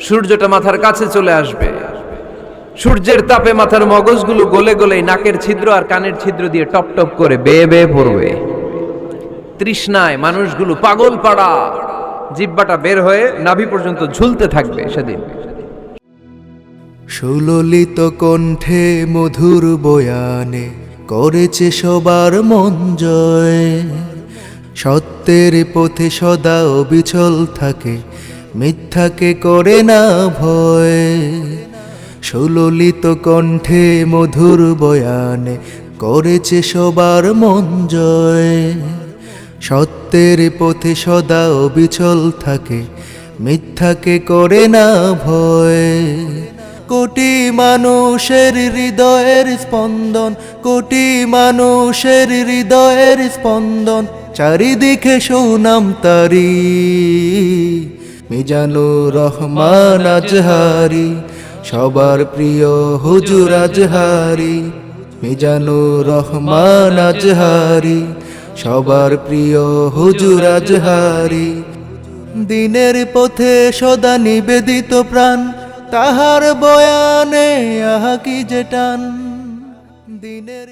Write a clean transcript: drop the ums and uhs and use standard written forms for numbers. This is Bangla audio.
সূর্যটা মাথার কাছে চলে আসবে, সূর্যের তাপে মাথার মগজগুলো গলে গলে নাকের ছিদ্র আর কানের ছিদ্র দিয়ে টপ টপ করে বেয়ে বেয়ে পড়বে। তৃষ্ণায় মানুষগুলো পাগল পাড়া, জিহ্বাটা বের হয়ে নাভি পর্যন্ত ঝুলতে থাকবে সেদিন। সুললিত কণ্ঠে মধুর বয়ানে করেছে সবার মন জয়। সত্যের পথে সদা অবিচল থাকে, মিথ্যাকে করে না ভয়। সুললিত কণ্ঠে মধুর বয়ানে করেছে সবার মন জয়। সত্যের পথে সদা অবিচল থাকে, মিথ্যাকে করে না ভয়। কোটি মানুষের হৃদয়ের স্পন্দন, কোটি মানুষের হৃদয়ের স্পন্দন, চারিদিকে সুনাম তারি। মিজানুর রহমান আজহারি, সবার প্রিয় হুজুর আজহারি। মিজানুর রহমান আজহারি, সবার প্রিয় হুজুর আজহারি। দিনের পথে সদা নিবেদিত প্রাণ, তাহার বয়ানে আহা কি যে টান। দিনের